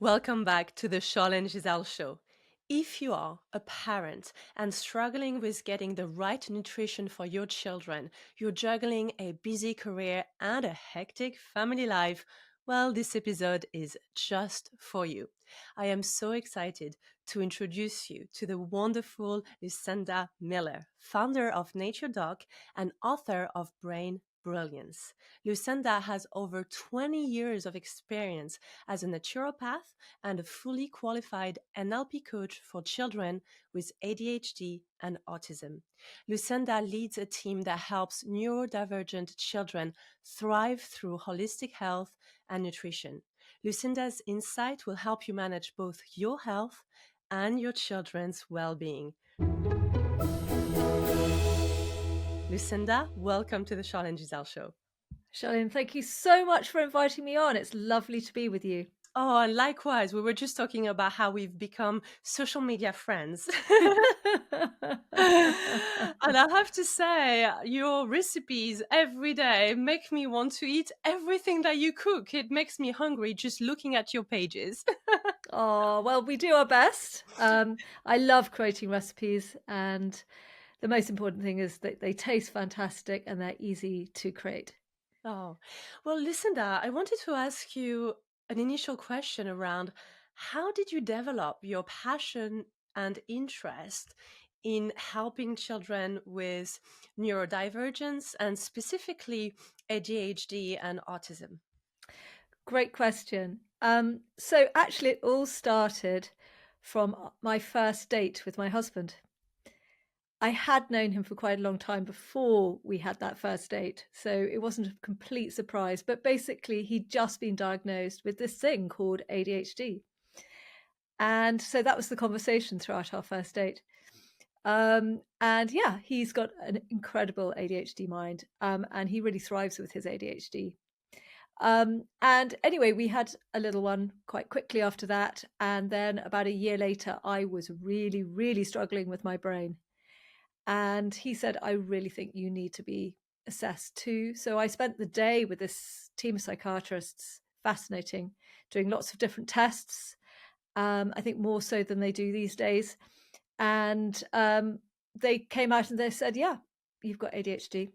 Welcome back to the Charlene Giselle Show. If you are a parent and struggling with getting the right nutrition for your children, you're juggling a busy career and a hectic family life, well, this episode is just for you. I am so excited to introduce you to the wonderful Lucinda Miller, founder of NatureDoc and author of Brain Brilliance. Lucinda has over 20 years of experience as a naturopath and a fully qualified NLP coach for children with ADHD and autism. Lucinda leads a team that helps neurodivergent children thrive through holistic health and nutrition. Lucinda's insight will help you manage both your health and your children's well-being. Lucinda, welcome to the Charlene Giselle Show. Charlene, thank you so much for inviting me on. It's lovely to be with you. Oh, and likewise, we were just talking about how we've become social media friends. And I have to say, your recipes every day make me want to eat everything that you cook. It makes me hungry just looking at your pages. Oh, well, we do our best. I love creating recipes, and the most important thing is that they taste fantastic and they're easy to create. Oh, well, Lucinda, I wanted to ask you an initial question around how did you develop your passion and interest in helping children with neurodivergence and specifically ADHD and autism? Great question. So actually, it all started from my first date with my husband. I had known him for quite a long time before we had that first date, so it wasn't a complete surprise. But basically, he'd just been diagnosed with this thing called ADHD. And so that was the conversation throughout our first date. And yeah, he's got an incredible ADHD mind, and he really thrives with his ADHD. And anyway, we had a little one quite quickly after that. And then about a year later, I was really, really struggling with my brain. And he said, I really think you need to be assessed too. So I spent the day with this team of psychiatrists, fascinating, doing lots of different tests. I think more so than they do these days. And they came out and they said, yeah, you've got ADHD.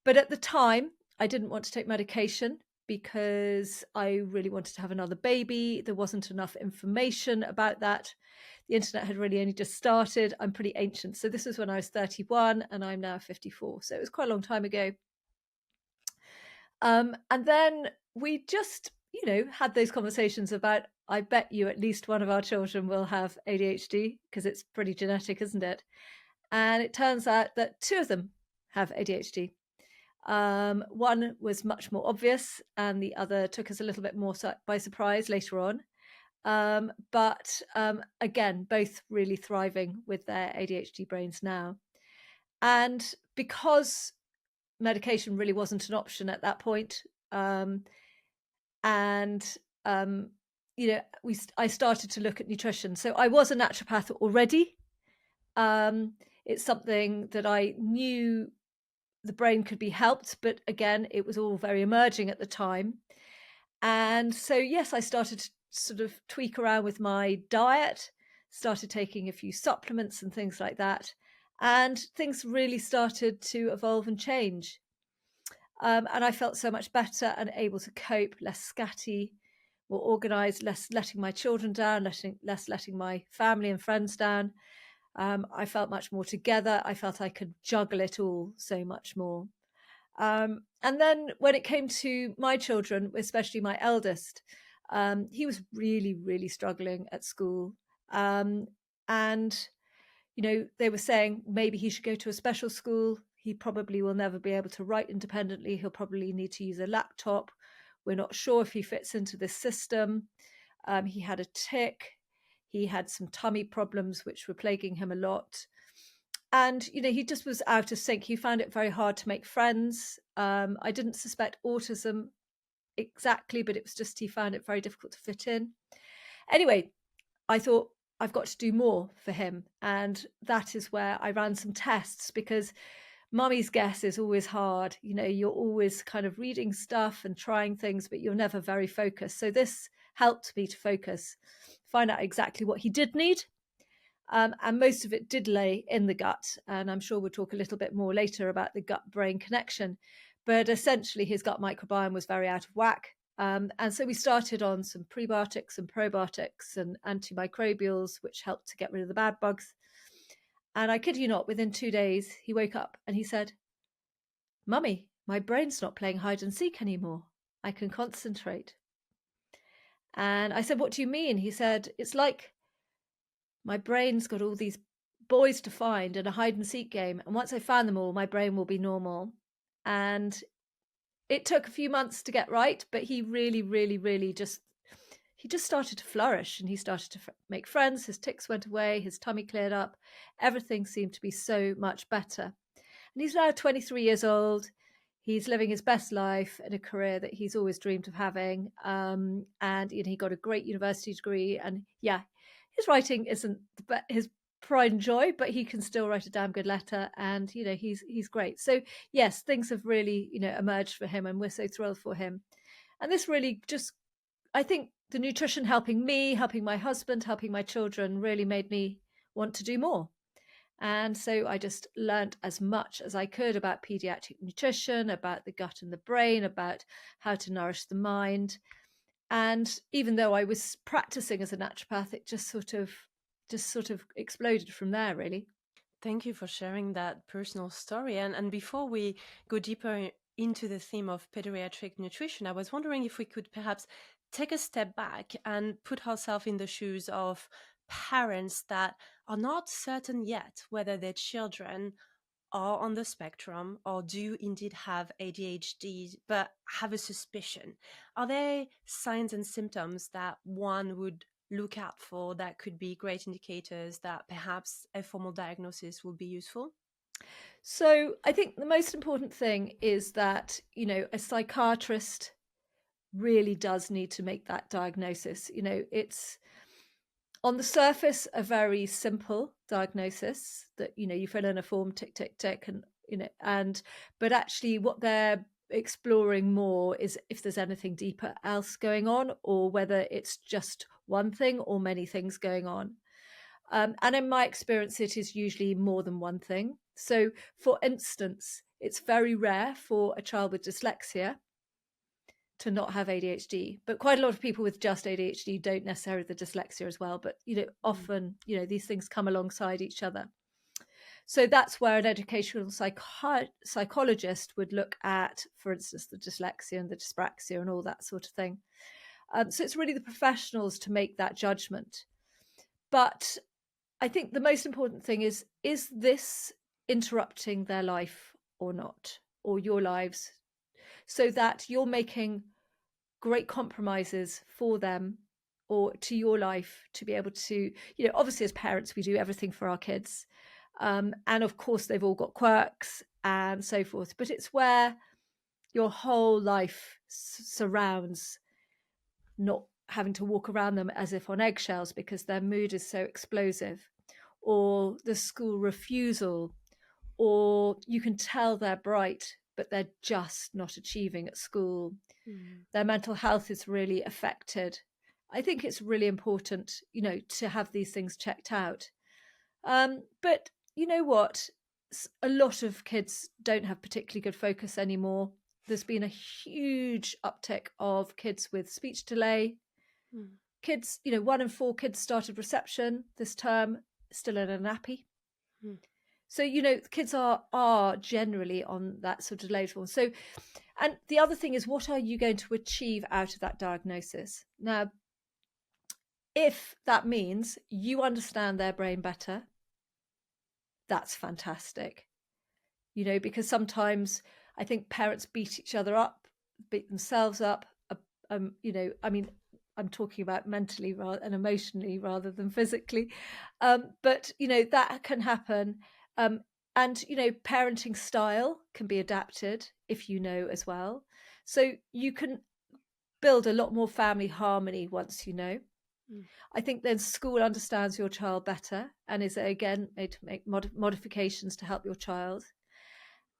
But at the time, I didn't want to take medication because I really wanted to have another baby. There wasn't enough information about that. The internet had really only just started. I'm pretty ancient. So this was when I was 31 and I'm now 54. So it was quite a long time ago. And then we just, had those conversations about, I bet you at least one of our children will have ADHD because it's pretty genetic, isn't it? And it turns out that two of them have ADHD. One was much more obvious and the other took us a little bit more by surprise later on. But again, both really thriving with their ADHD brains now. And because medication really wasn't an option at that point, I started to look at nutrition. So I was a naturopath already. It's something that I knew the brain could be helped, but again, it was all very emerging at the time. And so, yes, I started to sort of tweak around with my diet, started taking a few supplements and things like that. And things really started to evolve and change. And I felt so much better and able to cope, less scatty, more organized, less letting my children down, less letting my family and friends down. I felt much more together. I felt I could juggle it all so much more. And then when it came to my children, especially my eldest, he was really, really struggling at school. And, they were saying maybe he should go to a special school. He probably will never be able to write independently. He'll probably need to use a laptop. We're not sure if he fits into this system. He had a tic. He had some tummy problems, which were plaguing him a lot. And, he just was out of sync. He found it very hard to make friends. I didn't suspect autism exactly, but it was just he found it very difficult to fit in. Anyway, I thought I've got to do more for him. And that is where I ran some tests because mummy's guess is always hard. You're always kind of reading stuff and trying things, but you're never very focused. So this helped me to focus, find out exactly what he did need. And most of it did lay in the gut. And I'm sure we'll talk a little bit more later about the gut-brain connection. But essentially, his gut microbiome was very out of whack. And so we started on some prebiotics and probiotics and antimicrobials, which helped to get rid of the bad bugs. And I kid you not, within 2 days, he woke up and he said, "Mummy, my brain's not playing hide and seek anymore. I can concentrate." And I said, "What do you mean?" He said, "It's like my brain's got all these boys to find in a hide and seek game. And once I found them all, my brain will be normal." And it took a few months to get right, but he really, really, really he just started to flourish, and he started to make friends. His tics went away, his tummy cleared up. Everything seemed to be so much better. And he's now 23 years old. He's living his best life in a career that he's always dreamed of having. And he got a great university degree. And yeah, his writing isn't his pride and joy, but he can still write a damn good letter. And he's great. So yes, things have really emerged for him, and we're so thrilled for him. And this really just, I think, the nutrition helping me, helping my husband, helping my children really made me want to do more. And so I just learned as much as I could about pediatric nutrition, about the gut and the brain, about how to nourish the mind. And even though I was practicing as a naturopath, it just sort of exploded from there, really. Thank you for sharing that personal story. And before we go deeper into the theme of pediatric nutrition, I was wondering if we could perhaps take a step back and put ourselves in the shoes of parents that are not certain yet whether their children are on the spectrum or do indeed have ADHD, but have a suspicion. Are there signs and symptoms that one would look out for that could be great indicators that perhaps a formal diagnosis will be useful? So I think the most important thing is that, a psychiatrist really does need to make that diagnosis. It's on the surface a very simple diagnosis that you fill in a form, tick tick tick, and but actually what they're exploring more is if there's anything deeper else going on, or whether it's just one thing or many things going on. And in my experience, it is usually more than one thing. So for instance, it's very rare for a child with dyslexia to not have ADHD, but quite a lot of people with just ADHD don't necessarily have the dyslexia as well. But Mm. often these things come alongside each other. So that's where an educational psychologist would look at, for instance, the dyslexia and the dyspraxia and all that sort of thing. So it's really the professionals to make that judgment. But I think the most important thing is this interrupting their life or not, or your lives, so that you're making great compromises for them or to your life to be able to, obviously as parents, we do everything for our kids. And of course, they've all got quirks and so forth, but it's where your whole life surrounds not having to walk around them as if on eggshells because their mood is so explosive, or the school refusal, or you can tell they're bright, but they're just not achieving at school. Mm. Their mental health is really affected. I think it's really important, to have these things checked out. But you know what? A lot of kids don't have particularly good focus anymore. There's been a huge uptick of kids with speech delay. Mm. Kids, 1 in 4 kids started reception this term, still in a nappy. Mm. So, kids are generally on that sort of delayed form. So, and the other thing is, what are you going to achieve out of that diagnosis? Now, if that means you understand their brain better, that's fantastic. Because sometimes I think parents beat each other up, beat themselves up. I mean, I'm talking about mentally and emotionally rather than physically. But, that can happen. And, parenting style can be adapted if you know as well. So you can build a lot more family harmony once you know. Mm. I think then school understands your child better and is again made to make modifications to help your child.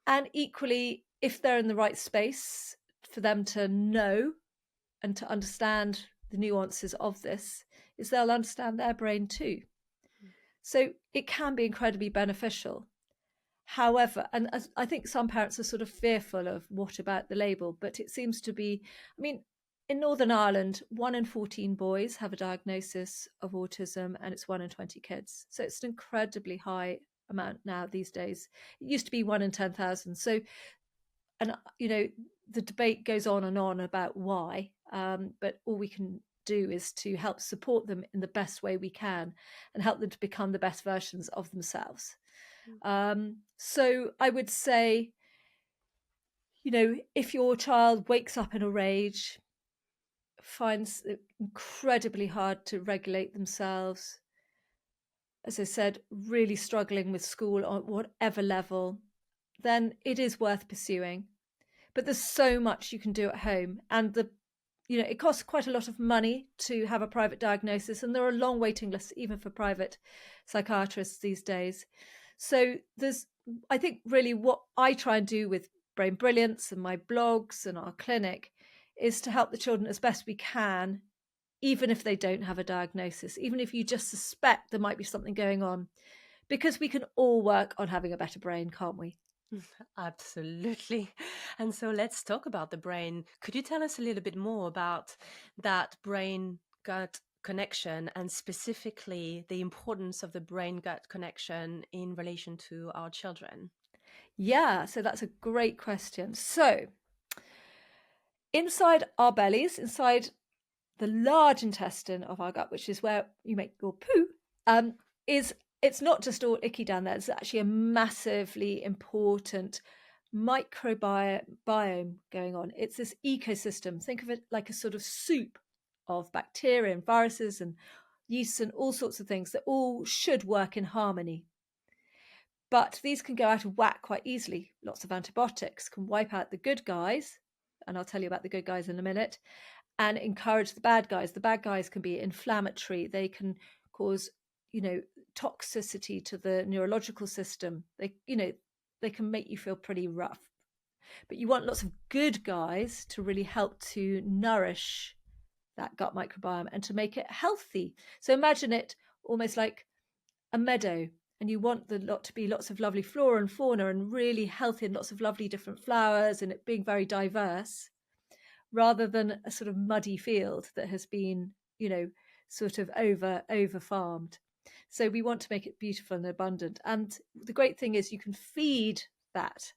And equally, if they're in the right space for them to know and to understand the nuances of this, is they'll understand their brain too. So it can be incredibly beneficial. However, and I think some parents are sort of fearful of what about the label, but it seems to be, I mean, in Northern Ireland, 1 in 14 boys have a diagnosis of autism, and it's 1 in 20 kids. So it's an incredibly high amount now these days. It used to be 1 in 10,000. So, and the debate goes on and on about why, but all we can do is to help support them in the best way we can and help them to become the best versions of themselves. So I would say, if your child wakes up in a rage, finds it incredibly hard to regulate themselves, as I said, really struggling with school on whatever level, then it is worth pursuing. But there's so much you can do at home, and it costs quite a lot of money to have a private diagnosis, and there are long waiting lists even for private psychiatrists these days. So I think really what I try and do with Brain Brilliance and my blogs and our clinic is to help the children as best we can, even if they don't have a diagnosis, even if you just suspect there might be something going on, because we can all work on having a better brain, can't we? Absolutely. And so let's talk about the brain. Could you tell us a little bit more about that brain gut connection, and specifically the importance of the brain gut connection in relation to our children? Yeah, so that's a great question. So inside our bellies, inside the large intestine of our gut, which is where you make your poo, it's not just all icky down there. It's actually a massively important microbiome going on. It's this ecosystem. Think of it like a sort of soup of bacteria and viruses and yeasts and all sorts of things that all should work in harmony. But these can go out of whack quite easily. Lots of antibiotics can wipe out the good guys, and I'll tell you about the good guys in a minute, and encourage the bad guys. The bad guys can be inflammatory. They can cause, toxicity to the neurological system. They can make you feel pretty rough. But you want lots of good guys to really help to nourish that gut microbiome and to make it healthy. So imagine it almost like a meadow, and you want the lot to be lots of lovely flora and fauna and really healthy and lots of lovely different flowers and it being very diverse, rather than a sort of muddy field that has been, sort of over farmed. So we want to make it beautiful and abundant. And the great thing is you can feed that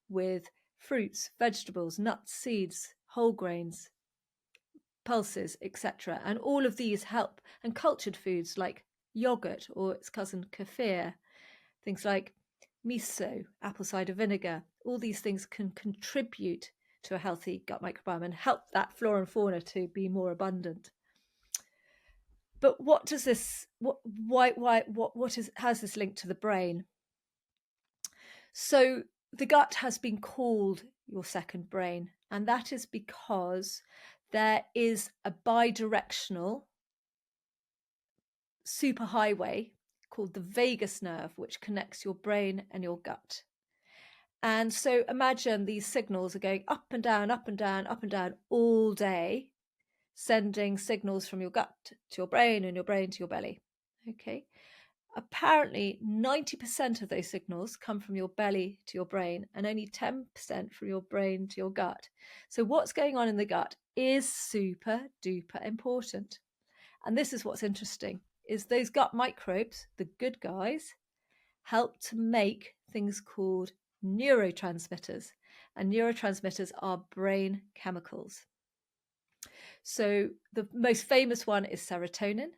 with fruits, vegetables, nuts, seeds, whole grains, pulses, etc. And all of these help. And cultured foods like yogurt or its cousin kefir, things like miso, apple cider vinegar, all these things can contribute to a healthy gut microbiome and help that flora and fauna to be more abundant. But what does this, how's this linked to the brain? So the gut has been called your second brain, and that is because there is a bidirectional superhighway called the vagus nerve, which connects your brain and your gut. And so imagine these signals are going up and down, up and down, up and down all day, sending signals from your gut to your brain and your brain to your belly. Okay. Apparently 90% of those signals come from your belly to your brain and only 10% from your brain to your gut. So what's going on in the gut is super duper important. And this is what's interesting, is those gut microbes, the good guys, help to make things called neurotransmitters. And neurotransmitters are brain chemicals. So the most famous one is serotonin.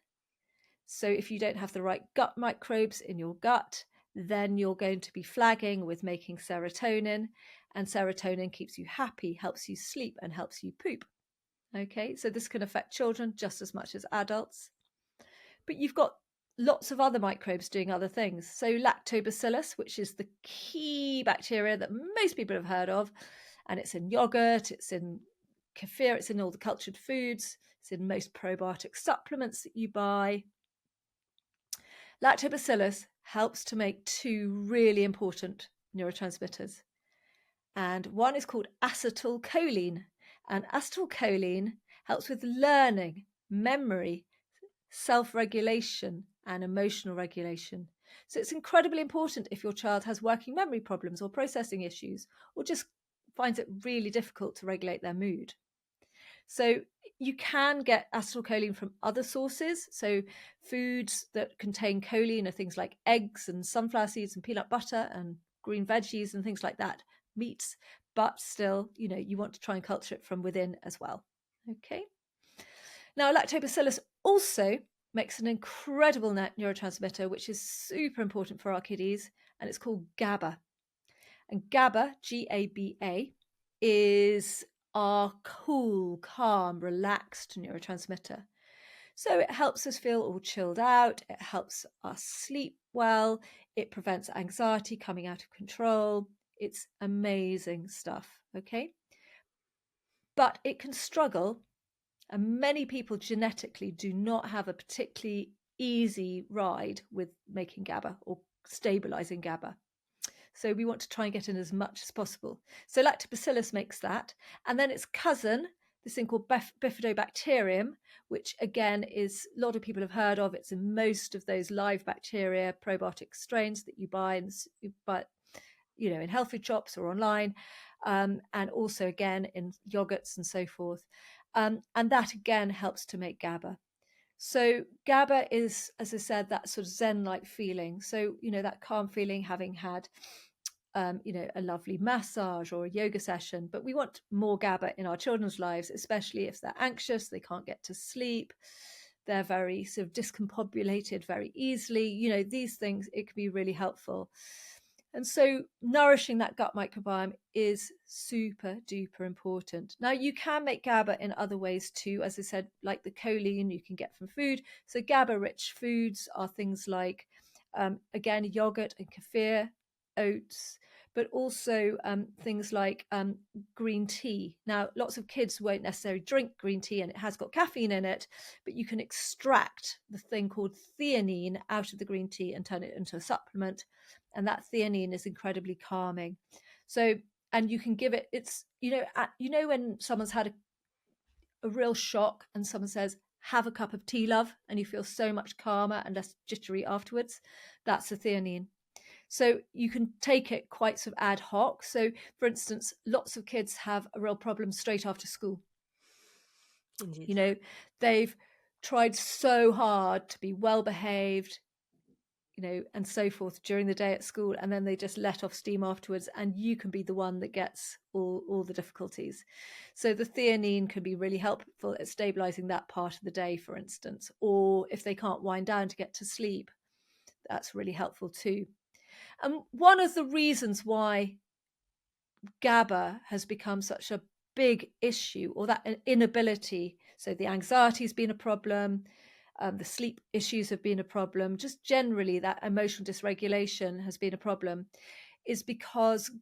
So if you don't have the right gut microbes in your gut, then you're going to be flagging with making serotonin, and serotonin keeps you happy, helps you sleep, and helps you poop. Okay, so this can affect children just as much as adults. But you've got lots of other microbes doing other things. So lactobacillus, which is the key bacteria that most people have heard of, and it's in yogurt, it's in kefir, it's in all the cultured foods, it's in most probiotic supplements that you buy. Lactobacillus helps to make two really important neurotransmitters. And one is called acetylcholine. And acetylcholine helps with learning, memory, self-regulation, and emotional regulation. So it's incredibly important if your child has working memory problems or processing issues, or just finds it really difficult to regulate their mood. So you can get acetylcholine from other sources. So foods that contain choline are things like eggs and sunflower seeds and peanut butter and green veggies and things like that, meats, but still, you want to try and culture it from within as well. Okay. Now, lactobacillus also makes an incredible neurotransmitter, which is super important for our kiddies, and it's called GABA. And GABA, GABA, is our cool, calm, relaxed neurotransmitter. So it helps us feel all chilled out. It helps us sleep well. It prevents anxiety coming out of control. It's amazing stuff, okay? But it can struggle, and many people genetically do not have a particularly easy ride with making GABA or stabilizing GABA. So we want to try and get in as much as possible. So lactobacillus makes that. And then its cousin, this thing called bifidobacterium, which again is a lot of people have heard of. It's in most of those live bacteria probiotic strains that you buy in health food shops or online, and also again in yogurts and so forth. And that again helps to make GABA. So GABA is, as I said, that sort of Zen-like feeling. So, that calm feeling having had, a lovely massage or a yoga session. But we want more GABA in our children's lives, especially if they're anxious, they can't get to sleep, they're very sort of discombobulated very easily. These things, it can be really helpful. And so nourishing that gut microbiome is super duper important. Now, you can make GABA in other ways too, as I said, like the choline you can get from food. So GABA-rich foods are things like, again, yogurt and kefir, oats, but also things like green tea. Now, lots of kids won't necessarily drink green tea, and it has got caffeine in it, but you can extract the thing called theanine out of the green tea and turn it into a supplement. And that theanine is incredibly calming. So, and you can give it, it's, when someone's had a real shock and someone says, have a cup of tea, love, and you feel so much calmer and less jittery afterwards, that's a theanine. So you can take it quite sort of ad hoc. So, for instance, lots of kids have a real problem straight after school. Indeed. They've tried so hard to be well behaved, and so forth during the day at school, and then they just let off steam afterwards, and you can be the one that gets all the difficulties. So the theanine can be really helpful at stabilizing that part of the day, for instance, or if they can't wind down to get to sleep, that's really helpful too. And one of the reasons why GABA has become such a big issue, or that inability, so the anxiety has been a problem, the sleep issues have been a problem, just generally that emotional dysregulation has been a problem, is because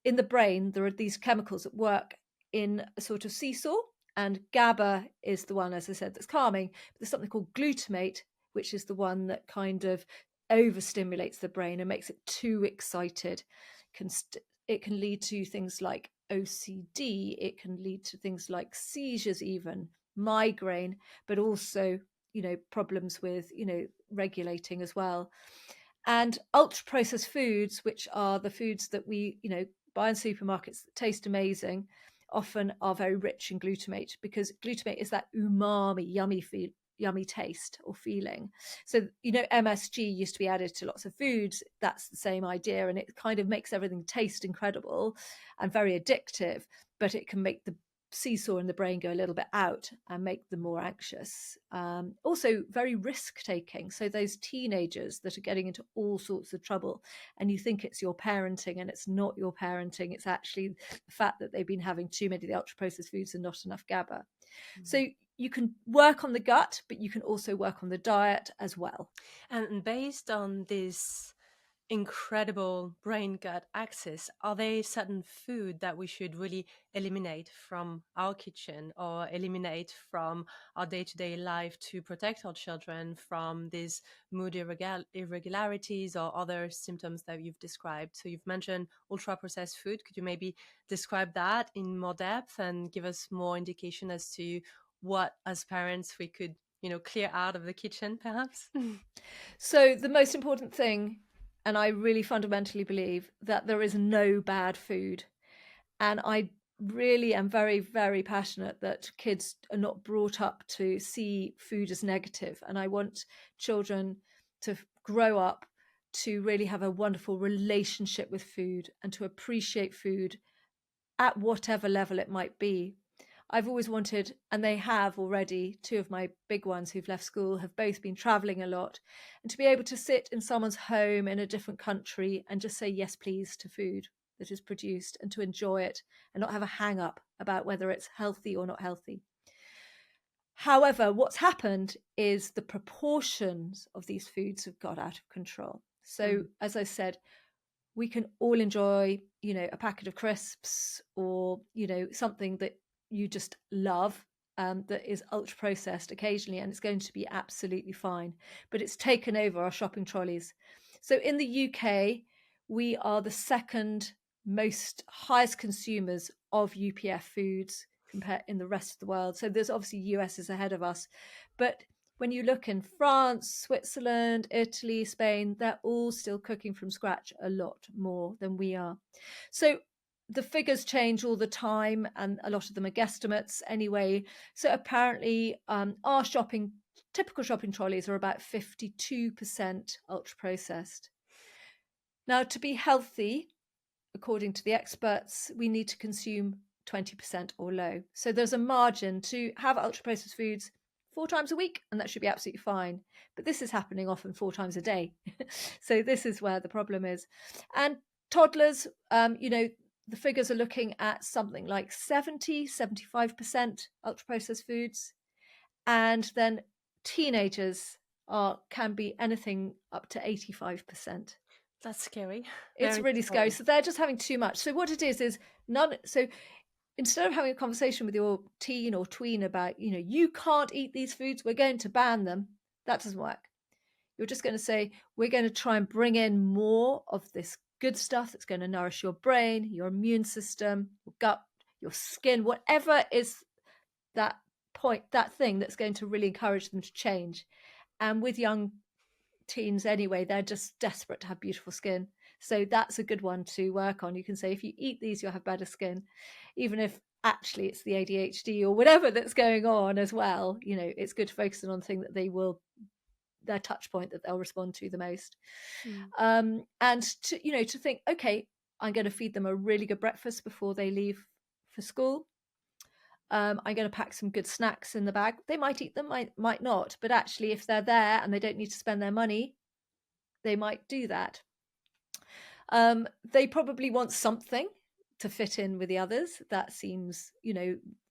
in the brain there are these chemicals that work in a sort of seesaw, and GABA is the one, as I said, that's calming. But there's something called glutamate, which is the one that kind of overstimulates the brain and makes it too excited. It can lead to things like OCD. It can lead to things like seizures, even migraine, but also, problems with, regulating as well. And ultra processed foods, which are the foods that we, buy in supermarkets that taste amazing, often are very rich in glutamate, because glutamate is that umami, yummy taste or feeling. So, MSG used to be added to lots of foods. That's the same idea. And it kind of makes everything taste incredible and very addictive, but it can make the seesaw in the brain go a little bit out and make them more anxious. Also very risk taking. So those teenagers that are getting into all sorts of trouble, and you think it's your parenting, and it's not your parenting. It's actually the fact that they've been having too many of the ultra processed foods and not enough GABA. So you can work on the gut, but you can also work on the diet as well. And based on this incredible brain gut axis, are there certain food that we should really eliminate from our kitchen or eliminate from our day-to-day life to protect our children from these mood irregularities or other symptoms that you've described? So you've mentioned ultra processed food. Could you maybe describe that in more depth and give us more indication as to what, as parents, we could, clear out of the kitchen, perhaps? So the most important thing, and I really fundamentally believe that there is no bad food. And I really am very, very passionate that kids are not brought up to see food as negative. And I want children to grow up to really have a wonderful relationship with food and to appreciate food at whatever level it might be. I've always wanted, and they have already, two of my big ones who've left school have both been traveling a lot, and to be able to sit in someone's home in a different country and just say yes please to food that is produced and to enjoy it and not have a hang up about whether it's healthy or not healthy. However, what's happened is the proportions of these foods have got out of control. So, as I said, we can all enjoy, a packet of crisps or, something that you just love, that is ultra processed occasionally, and it's going to be absolutely fine. But it's taken over our shopping trolleys. So in the UK, we are the second most highest consumers of UPF foods compared in the rest of the world. So there's obviously US is ahead of us, but when you look in France, Switzerland, Italy, Spain, they're all still cooking from scratch a lot more than we are. So the figures change all the time, and a lot of them are guesstimates anyway. So apparently, our typical shopping trolleys are about 52% ultra processed. Now, to be healthy, according to the experts, we need to consume 20% or low. So there's a margin to have ultra processed foods 4 times a week, and that should be absolutely fine. But this is happening often 4 times a day. So this is where the problem is. And toddlers, the figures are looking at something like 75% ultra processed foods. And then teenagers can be anything up to 85%. That's scary. It's Very really scary. scary. So they're just having too much. So what it is none. So instead of having a conversation with your teen or tween about, you can't eat these foods, we're going to ban them. That doesn't work. You're just going to say, we're going to try and bring in more of this good stuff that's going to nourish your brain, your immune system, your gut, your skin, whatever is that thing that's going to really encourage them to change. And with young teens anyway, they're just desperate to have beautiful skin. So that's a good one to work on. You can say, if you eat these, you'll have better skin, even if actually it's the ADHD or whatever that's going on as well. It's good focusing on the thing that their touch point that they'll respond to the most. And to think, okay, I'm going to feed them a really good breakfast before they leave for school. I'm going to pack some good snacks in the bag. They might eat them, might not. But actually, if they're there and they don't need to spend their money, they might do that. They probably want something to fit in with the others. That seems,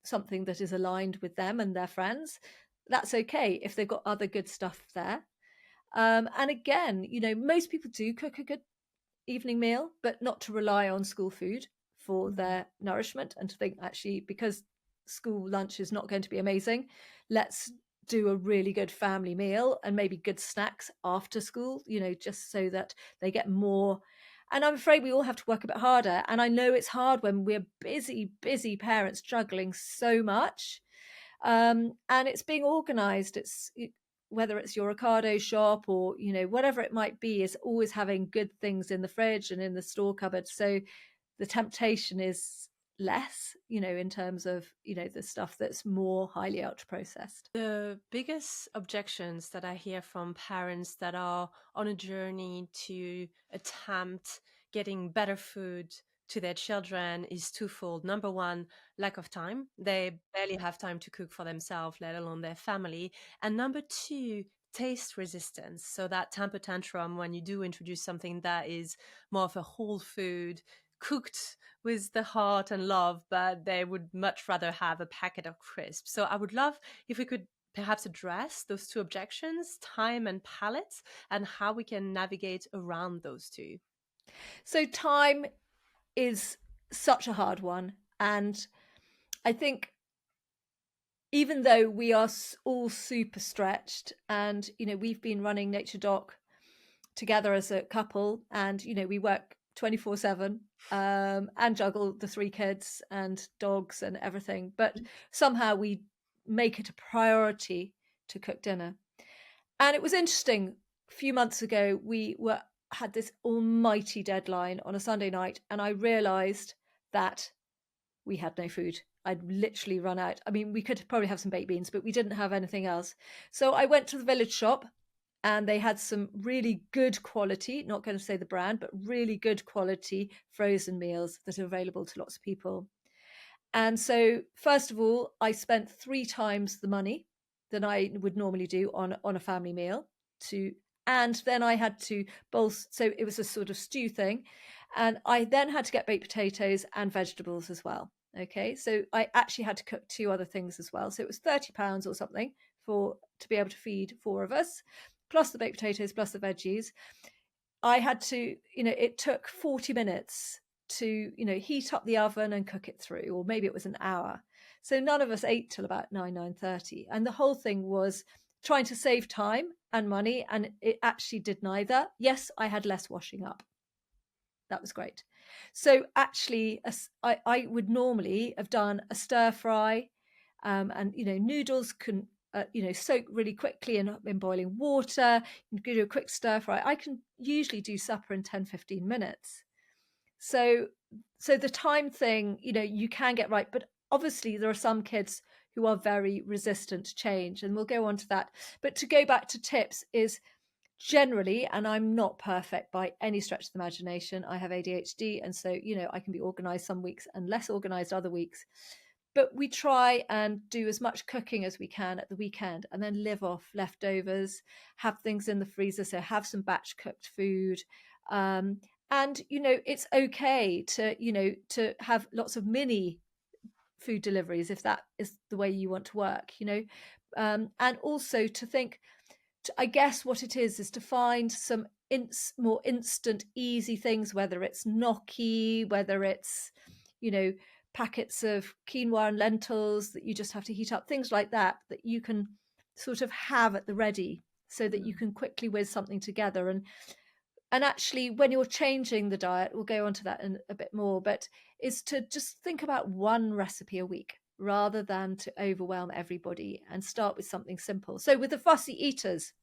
something that is aligned with them and their friends. That's okay if they've got other good stuff there. And again, most people do cook a good evening meal, but not to rely on school food for their nourishment, and to think, actually, because school lunch is not going to be amazing, let's do a really good family meal and maybe good snacks after school, just so that they get more. And I'm afraid we all have to work a bit harder. And I know it's hard when we're busy parents juggling so much. And it's being organized. Whether it's your Ocado shop or, whatever it might be, is always having good things in the fridge and in the store cupboard. So the temptation is less, in terms of, the stuff that's more highly ultra processed. The biggest objections that I hear from parents that are on a journey to attempt getting better food to their children is twofold. Number one, lack of time. They barely have time to cook for themselves, let alone their family. And number two, taste resistance. So that temper tantrum when you do introduce something that is more of a whole food, cooked with the heart and love, but they would much rather have a packet of crisps. So I would love if we could perhaps address those two objections, time and palate, and how we can navigate around those two? So time is such a hard one. And I think even though we are all super stretched, and, we've been running NatureDoc together as a couple, and, we work 24/7, and juggle the 3 kids and dogs and everything. But somehow we make it a priority to cook dinner. And it was interesting. A few months ago, had this almighty deadline on a Sunday night, and I realized that we had no food. I'd literally run out. I mean, we could probably have some baked beans, but we didn't have anything else. So I went to the village shop, and they had some really good quality, not going to say the brand, but really good quality frozen meals that are available to lots of people. And so, first of all, I spent 3 times the money than I would normally do on a family meal, and then I had to so it was a sort of stew thing, and I then had to get baked potatoes and vegetables as well. Okay, so I actually had to cook 2 other things as well. So it was £30 or something to be able to feed 4 of us, plus the baked potatoes, plus the veggies. I had to, it took 40 minutes to, heat up the oven and cook it through, or maybe it was an hour. So none of us ate till about 9:30. And the whole thing was trying to save time and money. And it actually did neither. Yes, I had less washing up. That was great. So actually, I would normally have done a stir fry, and noodles can soak really quickly in boiling water. You can do a quick stir fry. I can usually do supper in 10-15 minutes. So the time thing, you can get right, but obviously there are some kids who are very resistant to change, and we'll go on to that. But to go back to tips is generally, and I'm not perfect by any stretch of the imagination, I have ADHD, and so I can be organized some weeks and less organized other weeks, but we try and do as much cooking as we can at the weekend, and then live off leftovers, have things in the freezer, so have some batch cooked food. And it's okay to have lots of mini food deliveries if that is the way you want to work, and also to think, I guess what it is to find some more instant, easy things, whether it's gnocchi, whether it's, packets of quinoa and lentils that you just have to heat up, things like that, that you can sort of have at the ready so that you can quickly whiz something together. And actually, when you're changing the diet, we'll go on to that in a bit more, but is to just think about one recipe a week rather than to overwhelm everybody, and start with something simple. So with the fussy eaters,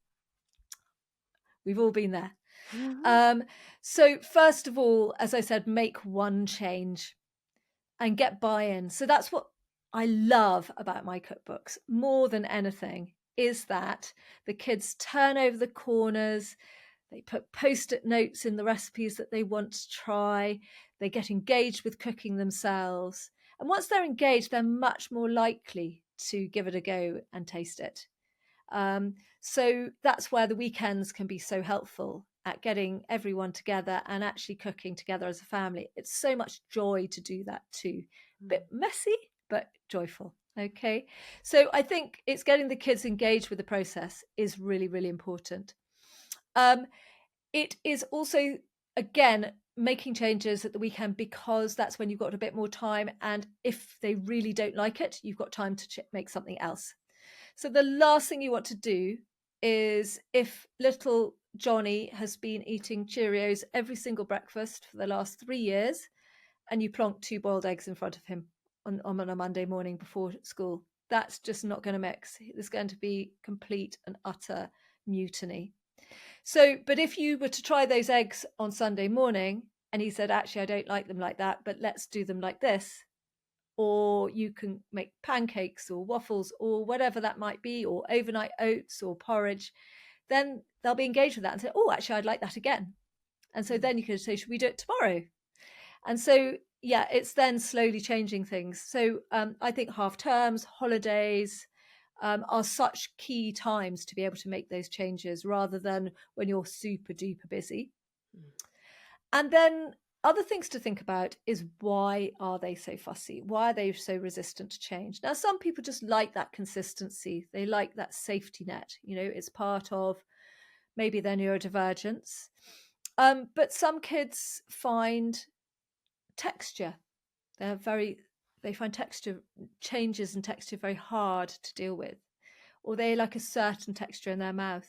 we've all been there. So first of all, as I said, make one change and get buy-in. So that's what I love about my cookbooks more than anything, is that the kids turn over the corners, they put post-it notes in the recipes that they want to try, they get engaged with cooking themselves. And once they're engaged, they're much more likely to give it a go and taste it. So that's where the weekends can be so helpful at getting everyone together and actually cooking together as a family. It's so much joy to do that too. Bit messy, but joyful. Okay. So I think it's getting the kids engaged with the process is really, really important. It is also, again, making changes at the weekend, because that's when you've got a bit more time. And if they really don't like it, you've got time to make something else. So the last thing you want to do is, if little Johnny has been eating Cheerios every single breakfast for the last 3 years, and you plonk 2 boiled eggs in front of him on a Monday morning before school, that's just not going to mix. There's going to be complete and utter mutiny. So, but if you were to try those eggs on Sunday morning and he said, actually, I don't like them like that, but let's do them like this, or you can make pancakes or waffles or whatever that might be, or overnight oats or porridge, then they'll be engaged with that and say, oh, actually, I'd like that again. And so then you can say, should we do it tomorrow? And so, yeah, it's then slowly changing things. So I think half terms, holidays are such key times to be able to make those changes, rather than when you're super duper busy. And then Other things to think about is, why are they so fussy? Why are they so resistant to change? Now, some people just like that consistency. They like that safety net. It's part of maybe their neurodivergence. But some kids find texture. They find texture changes in texture very hard to deal with, or they like a certain texture in their mouth.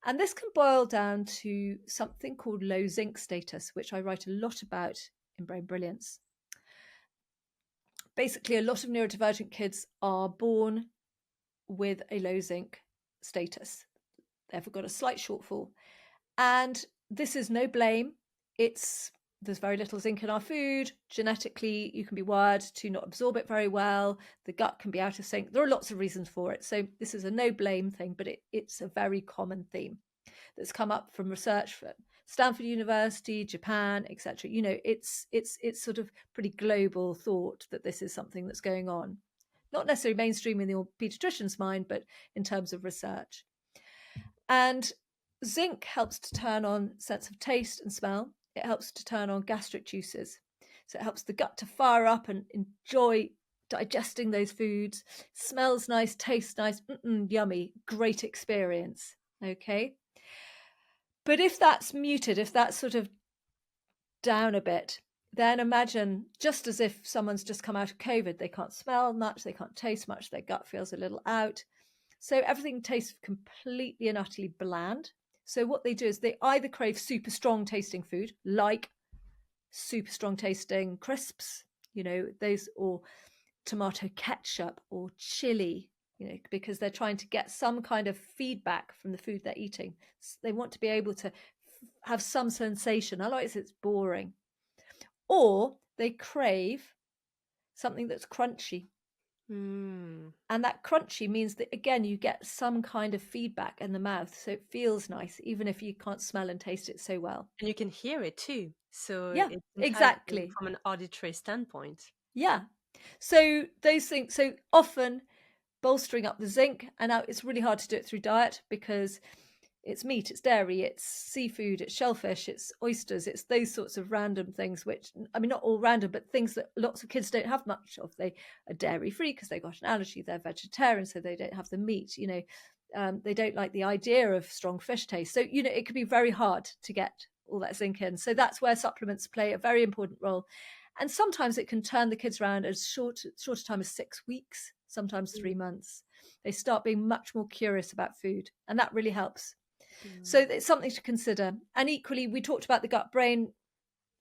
And this can boil down to something called low zinc status, which I write a lot about in Brain Brilliance. Basically, a lot of neurodivergent kids are born with a low zinc status. They've got a slight shortfall. And this is no blame. There's very little zinc in our food. Genetically, you can be wired to not absorb it very well. The gut can be out of sync. There are lots of reasons for it. So this is a no blame thing, but it's a very common theme that's come up from research from Stanford University, Japan, etc. It's sort of pretty global thought that this is something that's going on. Not necessarily mainstream in the pediatrician's mind, but in terms of research. And zinc helps to turn on sense of taste and smell. It helps to turn on gastric juices. So it helps the gut to fire up and enjoy digesting those foods. Smells nice, tastes nice, yummy, great experience. Okay. But if that's muted, if that's sort of down a bit, then imagine, just as if someone's just come out of COVID, they can't smell much, they can't taste much, their gut feels a little out. So everything tastes completely and utterly bland. So what they do is they either crave super strong tasting food, like super strong tasting crisps, those, or tomato ketchup or chili, because they're trying to get some kind of feedback from the food they're eating. They want to be able to have some sensation. Otherwise, it's boring. Or they crave something that's crunchy. Mm. And that crunchy means that, again, you get some kind of feedback in the mouth. So it feels nice, even if you can't smell and taste it so well. And you can hear it too. So Yeah, it's enticing exactly. from an auditory standpoint. Yeah. So those things, so often bolstering up the zinc. And now it's really hard to do it through diet, because it's meat, it's dairy, it's seafood, it's shellfish, it's oysters, it's those sorts of random things, which, I mean, not all random, but things that lots of kids don't have much of. They are dairy free because they've got an allergy, they're vegetarian, so they don't have the meat, they don't like the idea of strong fish taste. So, it can be very hard to get all that zinc in. So that's where supplements play a very important role. And sometimes it can turn the kids around as short a time as 6 weeks, sometimes 3 months. They start being much more curious about food, and that really helps. So it's something to consider. And equally, we talked about the gut brain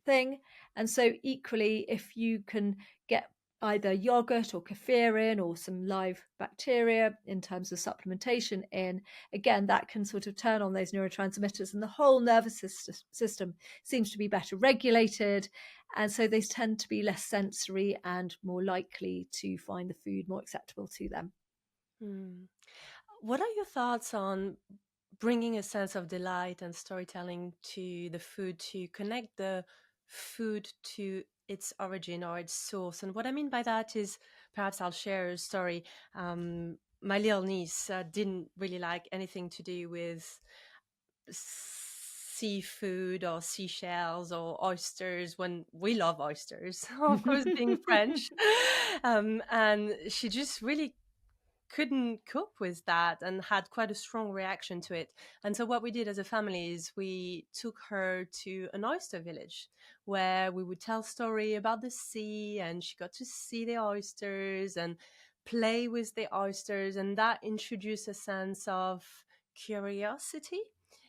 thing. And so equally, if you can get either yogurt or kefir in, or some live bacteria in terms of supplementation in, again, that can sort of turn on those neurotransmitters, and the whole nervous system seems to be better regulated. And so they tend to be less sensory and more likely to find the food more acceptable to them. Mm. What are your thoughts on bringing a sense of delight and storytelling to the food to connect the food to its origin or its source? And what I mean by that is, perhaps I'll share a story. My little niece didn't really like anything to do with seafood or seashells or oysters, when we love oysters, of course, being French. And she just really couldn't cope with that and had quite a strong reaction to it. And so what we did as a family is we took her to an oyster village where we would tell story about the sea, and she got to see the oysters and play with the oysters, and that introduced a sense of curiosity.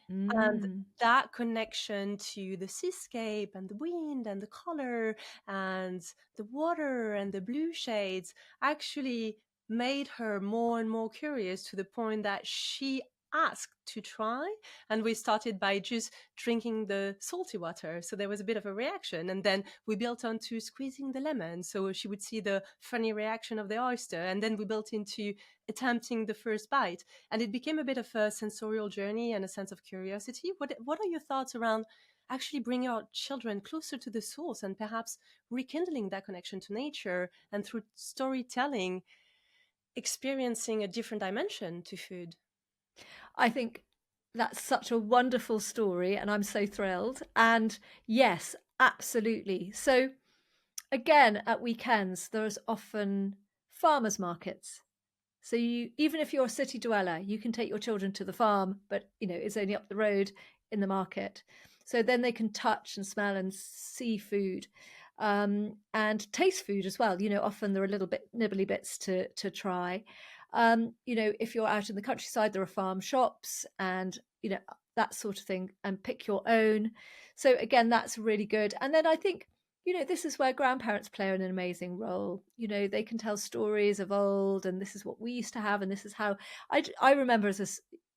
And Mm. that connection to the seascape and the wind and the color and the water and the blue shades actually made her more and more curious, to the point that she asked to try. And we started by just drinking the salty water, so there was a bit of a reaction, and then we built on to squeezing the lemon, so she would see the funny reaction of the oyster, and then we built into attempting the first bite, and it became a bit of a sensorial journey and a sense of curiosity. What are your thoughts around actually bringing our children closer to the source, and perhaps rekindling that connection to nature, and through storytelling experiencing a different dimension to food? I think that's such a wonderful story, and I'm so thrilled. And yes, Absolutely. So again, at weekends, there's often farmers markets. So you, even if you're a city dweller, you can take your children to the farm, but it's only up the road in the market. So then they can touch and smell and see food, and taste food as well. Often there are little bit nibbly bits to try. If you're out in the countryside, there are farm shops and that sort of thing, and pick your own. So again, that's really good. And then I think this is where grandparents play an amazing role. They can tell stories of old, and this is what we used to have, and this is how I remember as a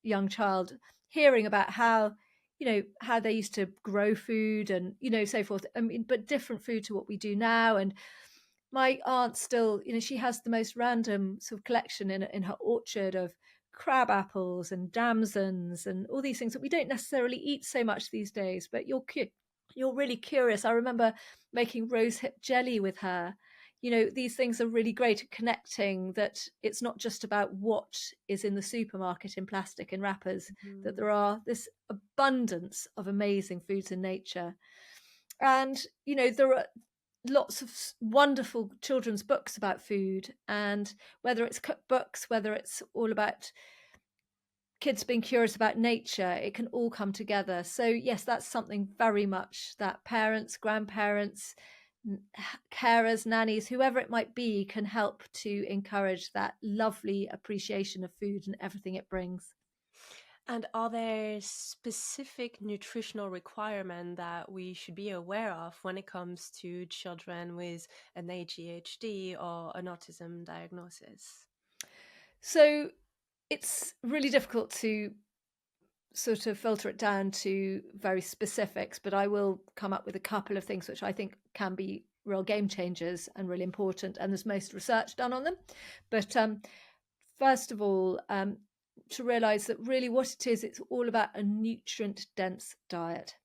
young child hearing about how they used to grow food and so forth. I mean, but different food to what we do now. And my aunt still, she has the most random sort of collection in her orchard of crab apples and damsons and all these things that we don't necessarily eat so much these days. But you're really curious. I remember making rosehip jelly with her. These things are really great at connecting that it's not just about what is in the supermarket in plastic and wrappers, that there are this abundance of amazing foods in nature. And, there are lots of wonderful children's books about food, and whether it's cookbooks, whether it's all about kids being curious about nature, it can all come together. So yes, that's something very much that parents, grandparents, carers, nannies, whoever it might be, can help to encourage that lovely appreciation of food and everything it brings. And are there specific nutritional requirements that we should be aware of when it comes to children with an ADHD or an autism diagnosis? So it's really difficult to sort of filter it down to very specifics, but I will come up with a couple of things which I think can be real game changers and really important, and there's most research done on them. But first of all, to realize that really what it is, it's all about a nutrient dense diet.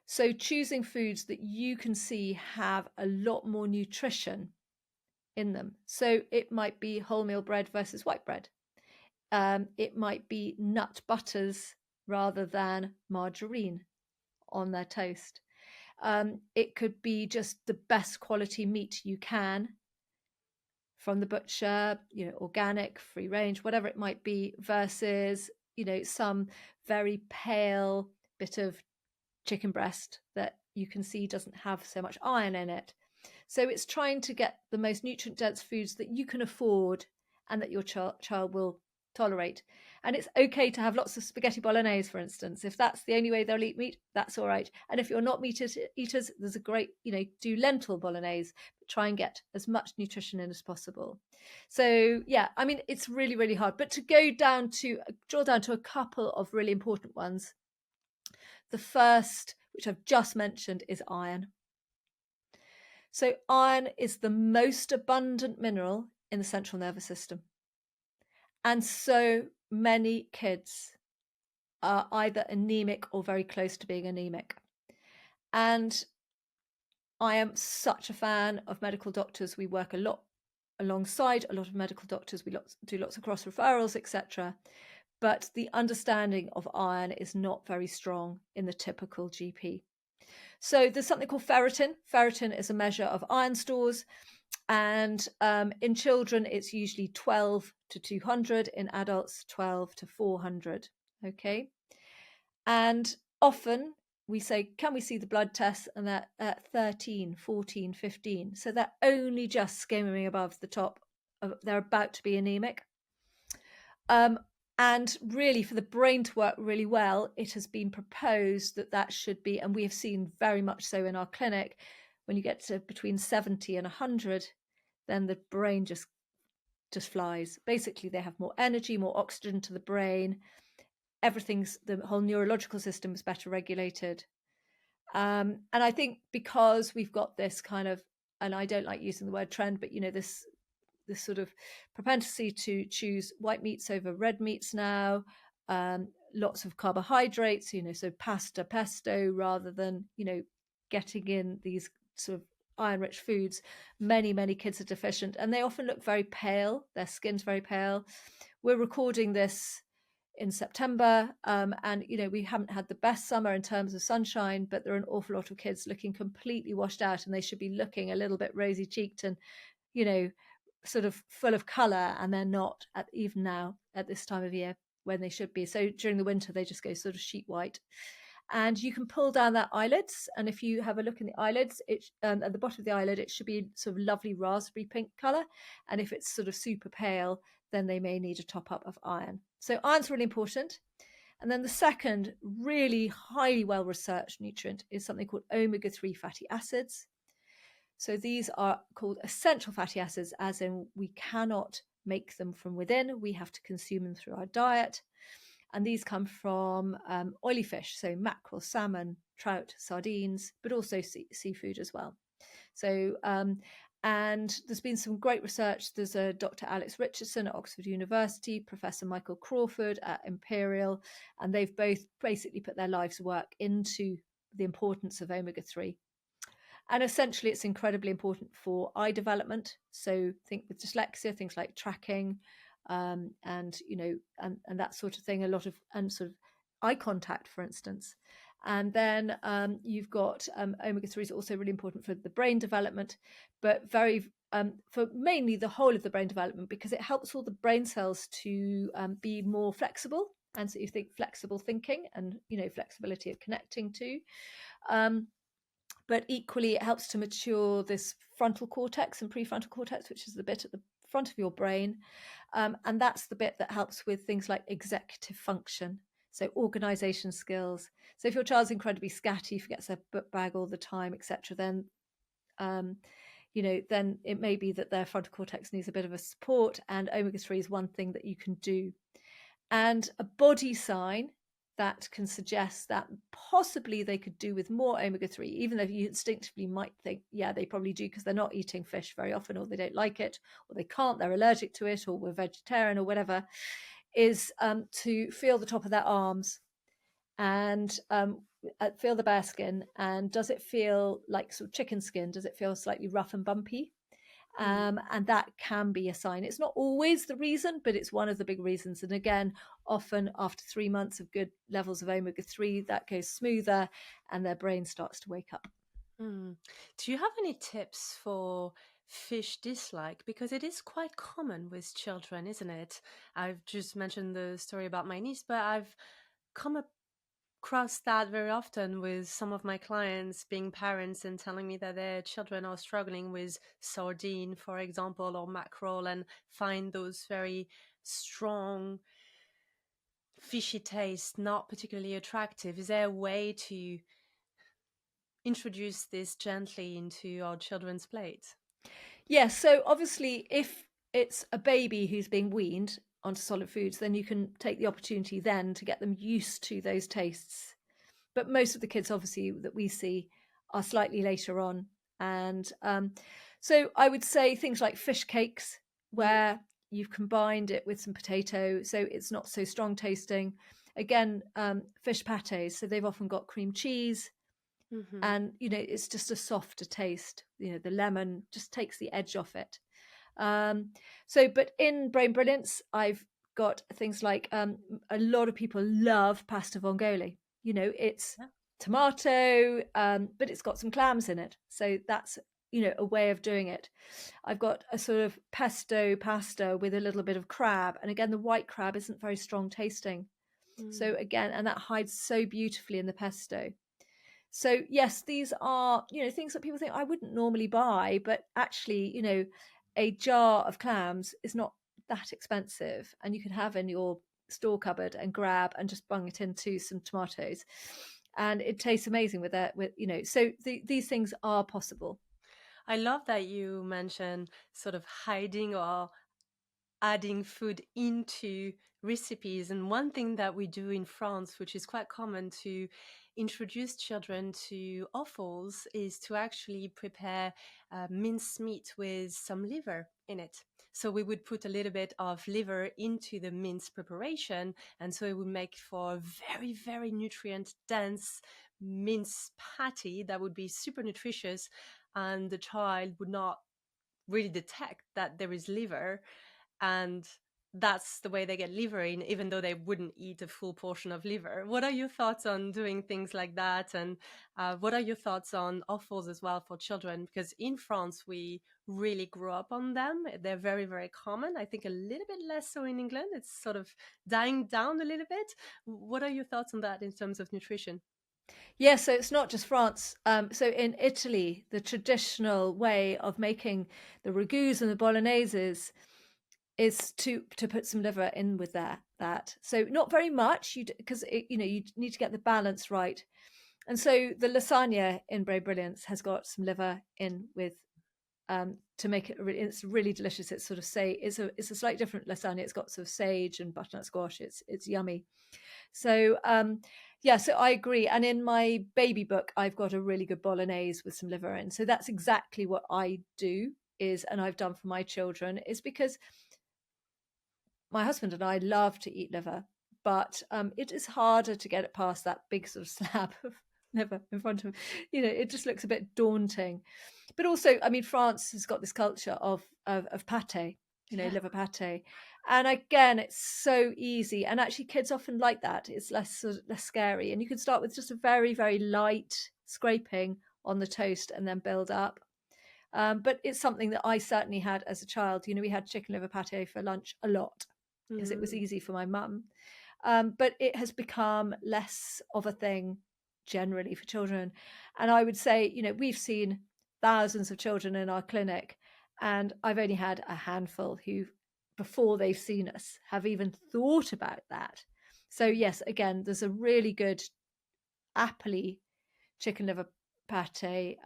So choosing foods that you can see have a lot more nutrition in them. So it might be wholemeal bread versus white bread. It might be nut butters rather than margarine on their toast. It could be just the best quality meat you can from the butcher, organic, free range, whatever it might be, versus, some very pale bit of chicken breast that you can see doesn't have so much iron in it. So it's trying to get the most nutrient dense foods that you can afford and that your child will tolerate. And it's okay to have lots of spaghetti bolognese, for instance. If that's the only way they'll eat meat, that's all right. And if you're not meat eaters, there's a great, do lentil bolognese, but try and get as much nutrition in as possible. So yeah, I mean, it's really, really hard. But to draw down to a couple of really important ones. The first, which I've just mentioned, is iron. So iron is the most abundant mineral in the central nervous system. And so many kids are either anemic or very close to being anemic. And I am such a fan of medical doctors. We work a lot alongside a lot of medical doctors. We do lots of cross referrals, etc. But the understanding of iron is not very strong in the typical GP. So there's something called ferritin. Ferritin is a measure of iron stores. And in children, it's usually 12 to 200. In adults, 12 to 400. Okay. And often we say, can we see the blood tests? And they're at 13, 14, 15. So they're only just skimming above the top. They're about to be anemic. And really, for the brain to work really well, it has been proposed that should be, and we have seen very much so in our clinic, when you get to between 70 and 100, then the brain just flies. Basically, they have more energy, more oxygen to the brain. The whole neurological system is better regulated. And I think because we've got this kind of, and I don't like using the word trend, but this sort of propensity to choose white meats over red meats now, lots of carbohydrates, so pasta, pesto, rather than, getting in these sort of iron-rich foods. Many kids are deficient, and they often look very pale. Their skin's very pale. We're recording this in September. And, we haven't had the best summer in terms of sunshine, but there are an awful lot of kids looking completely washed out, and they should be looking a little bit rosy cheeked and, you know, sort of full of colour, and they're not even now at this time of year when they should be. So during the winter, they just go sort of sheet white. And you can pull down their eyelids, and if you have a look in the eyelids, it at the bottom of the eyelid, it should be sort of lovely raspberry pink colour. And if it's sort of super pale, then they may need a top up of iron. So iron's really important. And then the second really highly well researched nutrient is something called omega-3 fatty acids. So these are called essential fatty acids, as in we cannot make them from within. We have to consume them through our diet. And these come from oily fish, so mackerel, salmon, trout, sardines, but also seafood as well. So, and there's been some great research. There's a Dr. Alex Richardson at Oxford University, Professor Michael Crawford at Imperial, and they've both basically put their lives' work into the importance of omega-3. And essentially, it's incredibly important for eye development. So think with dyslexia, things like tracking, and that sort of thing. A lot of and sort of eye contact, for instance. And then you've got omega-3 is also really important for the brain development, but very for mainly the whole of the brain development, because it helps all the brain cells to be more flexible. And so you think flexible thinking and flexibility of connecting to. But equally, it helps to mature this frontal cortex and prefrontal cortex, which is the bit at the front of your brain. And that's the bit that helps with things like executive function, so organization skills. So if your child's incredibly scatty, forgets their book bag all the time, etc., then then it may be that their frontal cortex needs a bit of a support, and omega-3 is one thing that you can do. And a body sign that can suggest that possibly they could do with more omega-3, even though you instinctively might think, yeah, they probably do because they're not eating fish very often, or they don't like it, or they can't, they're allergic to it, or we're vegetarian, or whatever, is to feel the top of their arms and feel the bare skin. And does it feel like sort of chicken skin? Does it feel slightly rough and bumpy? And that can be a sign. It's not always the reason, but it's one of the big reasons. And again, often after 3 months of good levels of omega-3, that goes smoother and their brain starts to wake up. Mm. Do you have any tips for fish dislike? Because it is quite common with children, isn't it? I've just mentioned the story about my niece, but I've come across that very often with some of my clients being parents and telling me that their children are struggling with sardine, for example, or mackerel, and find those very strong fishy taste not particularly attractive. Is there a way to introduce this gently into our children's plate? Yes, so obviously, if it's a baby who's being weaned onto solid foods, then you can take the opportunity then to get them used to those tastes. But most of the kids, obviously, that we see are slightly later on. And so I would say things like fish cakes, where you've combined it with some potato, so it's not so strong tasting. Again, fish pates, so they've often got cream cheese, Mm-hmm. and it's just a softer taste. The lemon just takes the edge off it. But in Brain Brilliance, I've got things like a lot of people love pasta vongole. It's Yeah. tomato, but it's got some clams in it, so that's a way of doing it. I've got a sort of pesto pasta with a little bit of crab, and again, the white crab isn't very strong tasting. So Mm. again, and that hides so beautifully in the pesto. So yes, these are things that people think I wouldn't normally buy, but actually a jar of clams is not that expensive, and you can have in your store cupboard and grab and just bung it into some tomatoes, and it tastes amazing with that. So these things are possible. I love that you mentioned sort of hiding or adding food into recipes. And one thing that we do in France, which is quite common to introduce children to offals, is to actually prepare minced meat with some liver in it. So we would put a little bit of liver into the mince preparation, and so it would make for a very, very nutrient dense mince patty that would be super nutritious, and the child would not really detect that there is liver. And that's the way they get liver in, even though they wouldn't eat a full portion of liver. What are your thoughts on doing things like that? And what are your thoughts on offals as well for children? Because in France, we really grew up on them. They're very, very common. I think a little bit less so in England. It's sort of dying down a little bit. What are your thoughts on that in terms of nutrition? Yeah, so it's not just France. So in Italy, the traditional way of making the ragouts and the bologneses is to put some liver in with that. So not very much, because you know, you need to get the balance right. And so the lasagna in Brain Brilliance has got some liver in with, to make it it's really delicious. It's sort of it's a slightly different lasagna. It's got sort of sage and butternut squash. It's yummy. So yeah, so I agree. And in my baby book, I've got a really good bolognese with some liver in. So that's exactly what I do and I've done for my children, is because my husband and I love to eat liver, but it is harder to get it past that big sort of slab of liver in front of, it just looks a bit daunting. But also, I mean, France has got this culture of pate, Yeah. liver pate. And again, it's so easy. And actually, kids often like that. It's less scary. And you can start with just a very, very light scraping on the toast and then build up. But it's something that I certainly had as a child. We had chicken liver pate for lunch a lot because it was Mm. easy for my mum. But it has become less of a thing generally for children. And I would say, we've seen thousands of children in our clinic, and I've only had a handful who, before they've seen us, have even thought about that. So, yes, again, there's a really good Appley chicken liver pate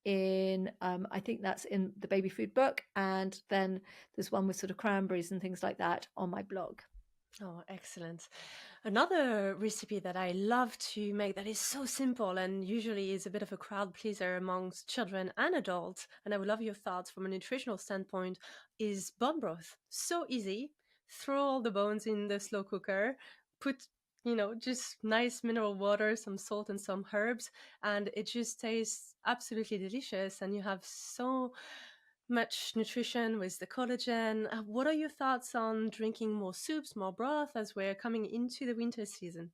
in I think that's in the baby food book, and then there's one with sort of cranberries and things like that on my blog. Oh, excellent. Another recipe that I love to make that is so simple and usually is a bit of a crowd pleaser amongst children and adults, and I would love your thoughts from a nutritional standpoint, is bone broth. So easy. Throw all the bones in the slow cooker, put, just nice mineral water, some salt, and some herbs, and it just tastes absolutely delicious. And you have so much nutrition with the collagen. What are your thoughts on drinking more soups, more broth as we're coming into the winter season?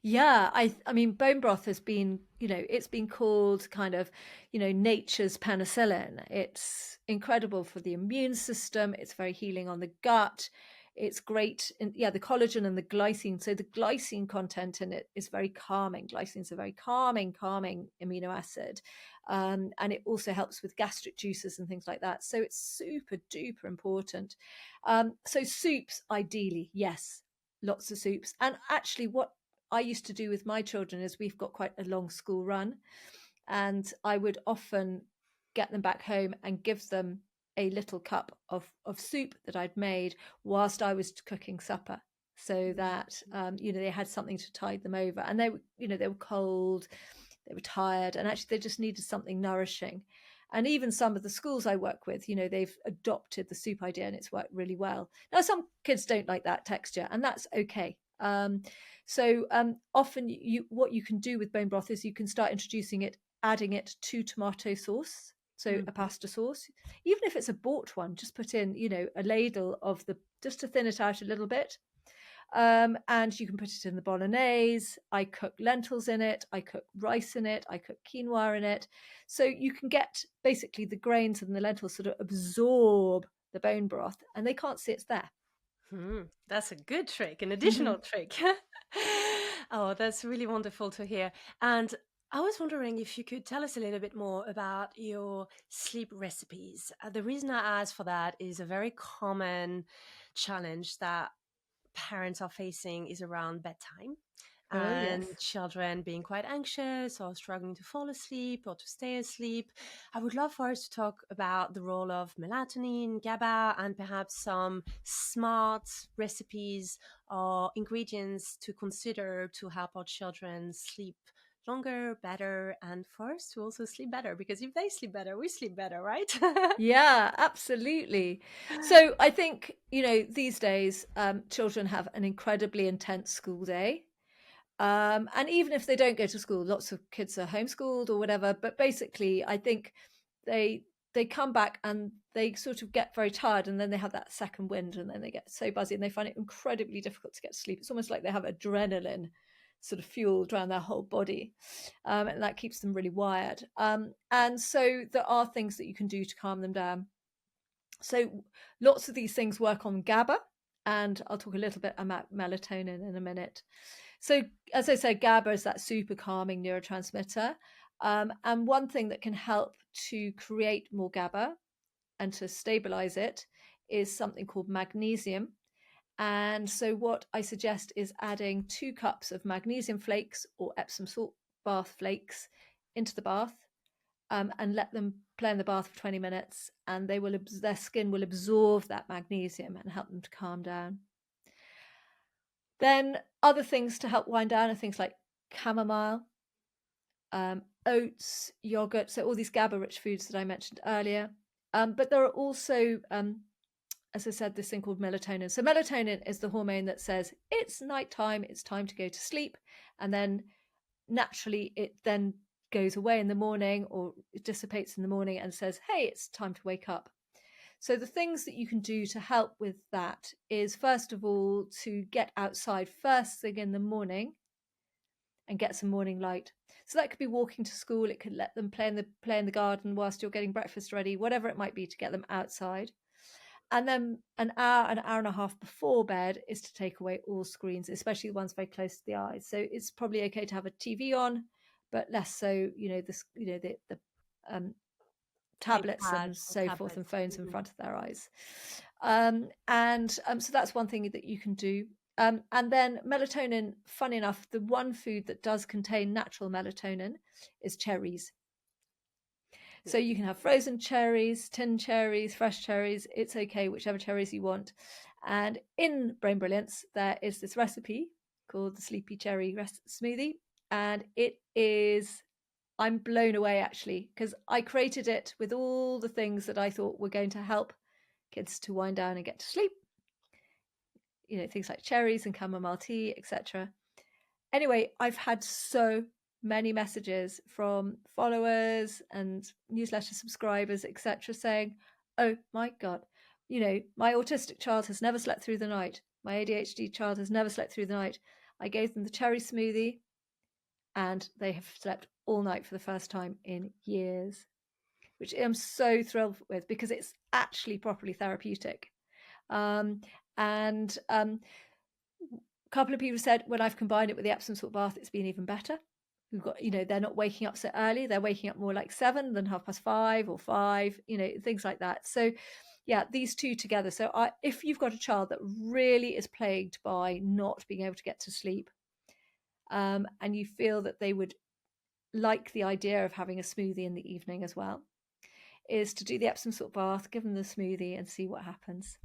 Yeah, I mean, bone broth has been, it's been called kind of, nature's penicillin. It's incredible for the immune system. It's very healing on the gut. It's great in, yeah, the collagen and the glycine. So the glycine content in it is very calming. Glycine is a very calming amino acid. And it also helps with gastric juices and things like that. So it's super duper important. So soups, ideally, yes, lots of soups. And actually, what I used to do with my children is, we've got quite a long school run, and I would often get them back home and give them a little cup of soup that I'd made whilst I was cooking supper, so that they had something to tide them over. And they were cold, they were tired, and actually they just needed something nourishing. And even some of the schools I work with, they've adopted the soup idea, and it's worked really well. Now, some kids don't like that texture, and that's okay. Often what you can do with bone broth is you can start introducing it, adding it to tomato sauce, so a Mhm. pasta sauce. Even if it's a bought one, just put in, a ladle of just to thin it out a little bit. And you can put it in the bolognese. I cook lentils in it. I cook rice in it. I cook quinoa in it. So you can get basically the grains and the lentils sort of absorb the bone broth, and they can't see it's there. That's a good trick, an Hmm. additional trick. Oh, that's really wonderful to hear. And I was wondering if you could tell us a little bit more about your sleep recipes. The reason I asked for that is a very common challenge that parents are facing is around bedtime Oh, and yes. children being quite anxious or struggling to fall asleep or to stay asleep. I would love for us to talk about the role of melatonin, GABA, and perhaps some smart recipes or ingredients to consider to help our children sleep longer, better, and for us to also sleep better. Because if they sleep better, we sleep better, right? Yeah, absolutely. So I think, these days, children have an incredibly intense school day. And even if they don't go to school, lots of kids are homeschooled or whatever. But basically, I think they they come back and they sort of get very tired, and then they have that second wind, and then they get so buzzy and they find it incredibly difficult to get to sleep. It's almost like they have adrenaline sort of fueled around their whole body, and that keeps them really wired. And so there are things that you can do to calm them down. So lots of these things work on GABA, and I'll talk a little bit about melatonin in a minute. So as I said, GABA is that super calming neurotransmitter. And one thing that can help to create more GABA and to stabilize it is something called magnesium. And so what I suggest is adding 2 cups of magnesium flakes or Epsom salt bath flakes into the bath, and let them play in the bath for 20 minutes, and their skin will absorb that magnesium and help them to calm down. Then other things to help wind down are things like chamomile, oats, yogurt, so all these GABA-rich foods that I mentioned earlier. But there are also, as I said, this thing called melatonin. So melatonin is the hormone that says it's nighttime, it's time to go to sleep, and then naturally it then goes away in the morning, or it dissipates in the morning and says, hey, it's time to wake up. So the things that you can do to help with that is, first of all, to get outside first thing in the morning and get some morning light. So that could be walking to school, it could let them play in the garden whilst you're getting breakfast ready, whatever it might be, to get them outside. And then an hour and a half before bed is to take away all screens, especially the ones very close to the eyes. So it's probably okay to have a TV on, but less so, the tablets and iPads or so forth and tablets. phones in Mhm. front of their eyes. So that's one thing that you can do. And then melatonin, funny enough, the one food that does contain natural melatonin is cherries. So you can have frozen cherries, tinned cherries, fresh cherries. It's okay, whichever cherries you want. And in Brain Brilliance, there is this recipe called the Sleepy Cherry Smoothie. And I'm blown away actually, because I created it with all the things that I thought were going to help kids to wind down and get to sleep. Things like cherries and chamomile tea, etc. Anyway, I've had so many messages from followers and newsletter subscribers, etc., saying, oh my God, my autistic child has never slept through the night. My ADHD child has never slept through the night. I gave them the cherry smoothie and they have slept all night for the first time in years, which I'm so thrilled with because it's actually properly therapeutic. A couple of people said when I've combined it with the Epsom salt bath, it's been even better. We've got, they're not waking up so early. They're waking up more like 7 than 5:30 or 5, things like that. So yeah, these two together. So if you've got a child that really is plagued by not being able to get to sleep, and you feel that they would like the idea of having a smoothie in the evening as well, is to do the Epsom salt bath, give them the smoothie and see what happens.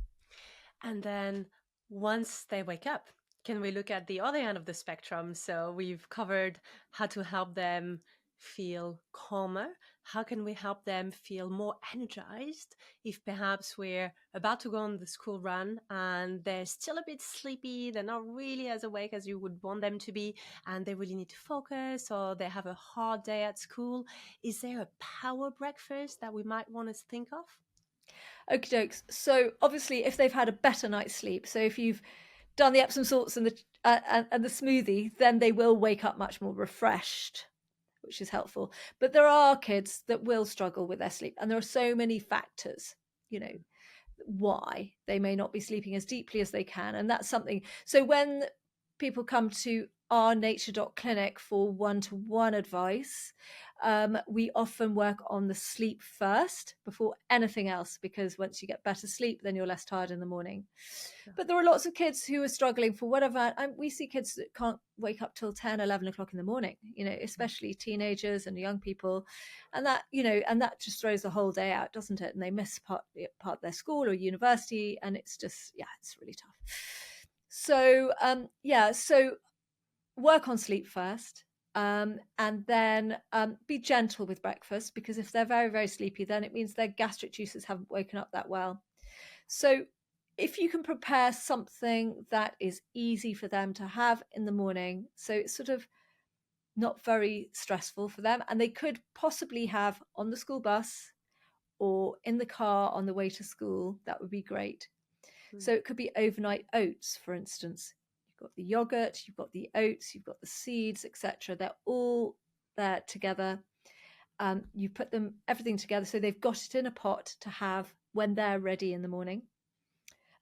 And then once they wake up, can we look at the other end of the spectrum? So we've covered how to help them feel calmer. How can we help them feel more energized if perhaps we're about to go on the school run and they're still a bit sleepy, they're not really as awake as you would want them to be, and they really need to focus, or they have a hard day at school? Is there a power breakfast that we might want to think of? Okie dokes. So obviously, if they've had a better night's sleep, so if you've done the Epsom salts and the smoothie, then they will wake up much more refreshed, which is helpful. But there are kids that will struggle with their sleep, and there are so many factors, why they may not be sleeping as deeply as they can, and that's something. So when people come to our NatureDoc clinic for one-to-one advice, we often work on the sleep first before anything else, because once you get better sleep, then you're less tired in the morning. But there are lots of kids who are struggling for whatever. And we see kids that can't wake up till 10, 11 o'clock in the morning, especially teenagers and young people. And that just throws the whole day out, doesn't it? And they miss part of their school or university. And it's just, it's really tough. So, so work on sleep first. And then be gentle with breakfast, because if they're very, very sleepy, then it means their gastric juices haven't woken up that well. So if you can prepare something that is easy for them to have in the morning, so it's sort of not very stressful for them, and they could possibly have on the school bus or in the car on the way to school, that would be great. Mm. So it could be overnight oats, for instance. You've got the yogurt, you've got the oats, you've got the seeds, etc. They're all there together. You put everything together so they've got it in a pot to have when they're ready in the morning.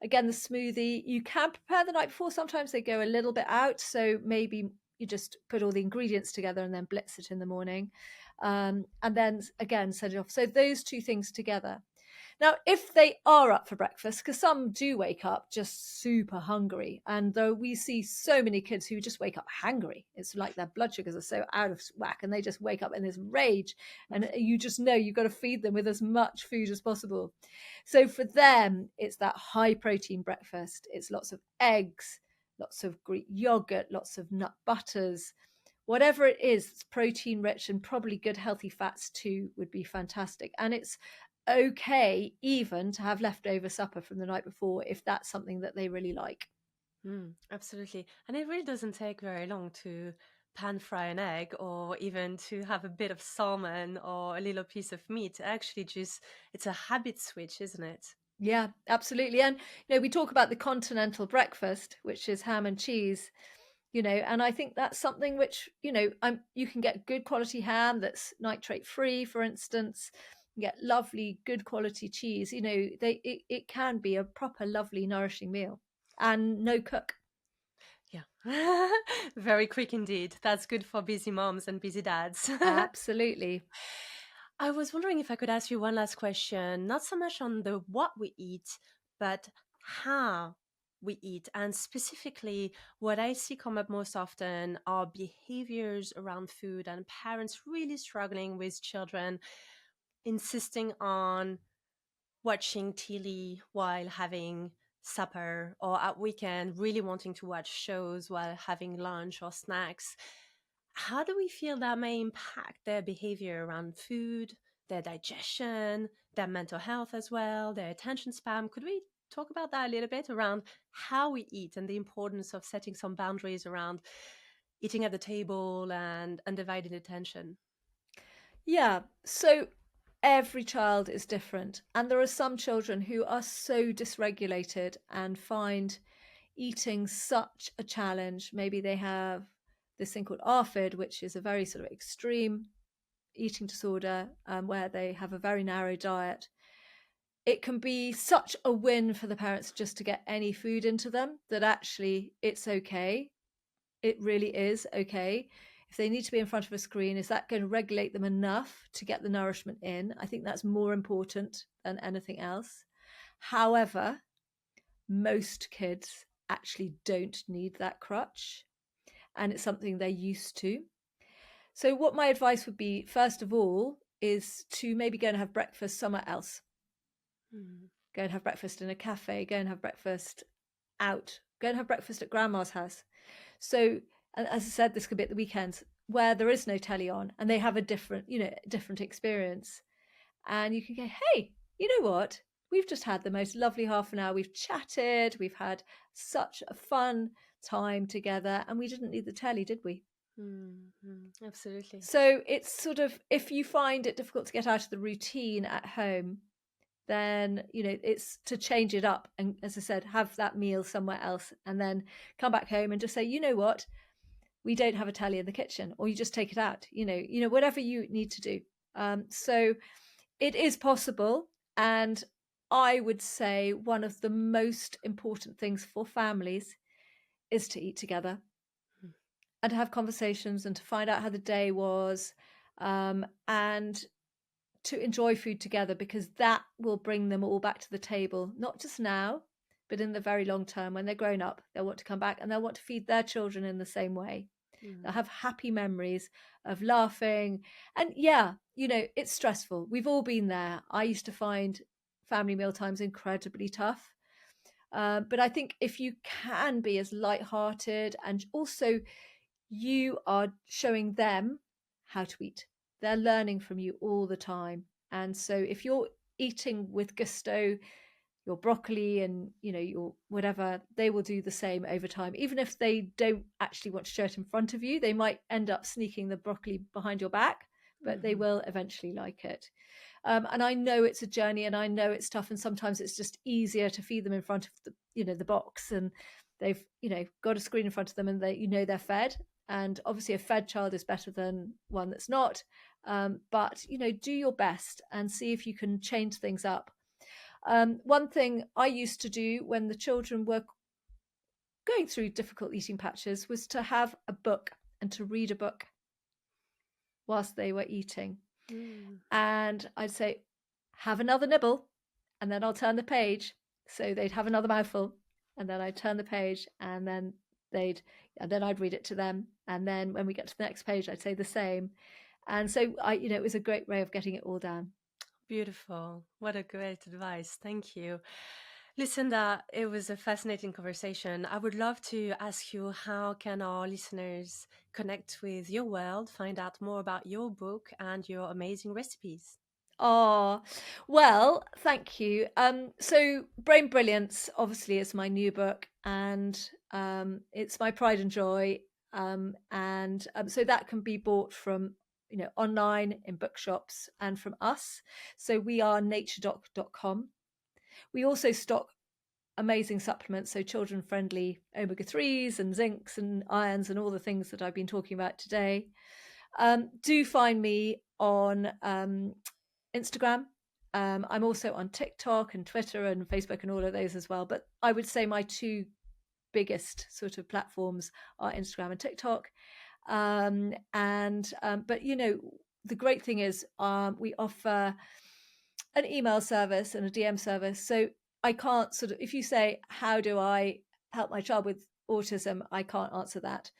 Again, the smoothie, you can prepare the night before. Sometimes they go a little bit out, so maybe you just put all the ingredients together and then blitz it in the morning. And then again, set it off. So those two things together. Now, if they are up for breakfast, because some do wake up just super hungry, and though we see so many kids who just wake up hangry, it's like their blood sugars are so out of whack and they just wake up in this rage, and you just know you've got to feed them with as much food as possible. So for them, it's that high protein breakfast. It's lots of eggs, lots of Greek yogurt, lots of nut butters, whatever it is, it's protein rich and probably good healthy fats too would be fantastic. And it's okay even to have leftover supper from the night before if that's something that they really like. Absolutely. And it really doesn't take very long to pan fry an egg or even to have a bit of salmon or a little piece of meat. Actually, just it's a habit switch, isn't it? Yeah, absolutely. And we talk about the continental breakfast, which is ham and cheese, and I think that's something which, you can get good quality ham that's nitrate free, for instance. You get lovely, good quality cheese. It can be a proper, lovely, nourishing meal and no cook. Yeah. Very quick indeed. That's good for busy moms and busy dads. Absolutely. I was wondering if I could ask you one last question, not so much on the what we eat, but how we eat. And specifically, what I see come up most often are behaviors around food and parents really struggling with children insisting on watching TV while having supper or at weekend really wanting to watch shows while having lunch or snacks. How do we feel that may impact their behavior around food, their digestion, their mental health as well, their attention span? Could we talk about that a little bit around how we eat and the importance of setting some boundaries around eating at the table and undivided attention? Yeah. So every child is different. And there are some children who are so dysregulated and find eating such a challenge. Maybe they have this thing called ARFID, which is a very sort of extreme eating disorder, where they have a very narrow diet. It can be such a win for the parents just to get any food into them that actually it's okay. It really is okay. If they need to be in front of a screen, is that going to regulate them enough to get the nourishment in? I think that's more important than anything else. However, most kids actually don't need that crutch, and it's something they're used to. So what my advice would be, first of all, is to maybe go and have breakfast somewhere else. Mm. Go and have breakfast in a cafe, go and have breakfast out, go and have breakfast at grandma's house. So, and as I said, this could be at the weekends where there is no telly on and they have a different experience. And you can go, hey, you know what? We've just had the most lovely half an hour. We've chatted. We've had such a fun time together. And we didn't need the telly, did we? Absolutely. So it's sort of, if you find it difficult to get out of the routine at home, then it's to change it up and, as I said, have that meal somewhere else and then come back home and just say, you know what, we don't have a telly in the kitchen, or you just take it out, whatever you need to do. So it is possible, and I would say one of the most important things for families is to eat together and to have conversations and to find out how the day was, and to enjoy food together, because that will bring them all back to the table, not just now, but in the very long term. When they're grown up, they'll want to come back and they'll want to feed their children in the same way. They'll have happy memories of laughing. And yeah, it's stressful. We've all been there. I used to find family meal times incredibly tough. But I think if you can be as lighthearted, and also you are showing them how to eat, they're learning from you all the time. And so if you're eating with gusto your broccoli and your whatever, they will do the same over time. Even if they don't actually want to show it in front of you, they might end up sneaking the broccoli behind your back, but they will eventually like it. And I know it's a journey, and I know it's tough, and sometimes it's just easier to feed them in front of the box, and they've got a screen in front of them, and they're fed. And obviously a fed child is better than one that's not. But do your best and see if you can change things up. One thing I used to do when the children were going through difficult eating patches was to have a book and to read a book whilst they were eating. And I'd say, have another nibble, and then I'll turn the page. So they'd have another mouthful, and then I'd turn the page, and then I'd read it to them. And then when we get to the next page, I'd say the same. And so it was a great way of getting it all down. Beautiful. What a great advice. Thank you. Lucinda, it was a fascinating conversation. I would love to ask you, how can our listeners connect with your world, find out more about your book and your amazing recipes? Oh, well, thank you. So Brain Brilliance obviously is my new book, and it's my pride and joy. And so that can be bought from online in bookshops and from us. So we are naturedoc.com. We also stock amazing supplements, so children friendly omega-3s and zincs and irons and all the things that I've been talking about today. Do find me on Instagram. I'm also on TikTok and Twitter and Facebook and all of those as well. But I would say my two biggest sort of platforms are Instagram and TikTok. But the great thing is we offer an email service and a DM service. So I can't if you say, how do I help my child with autism? I can't answer that.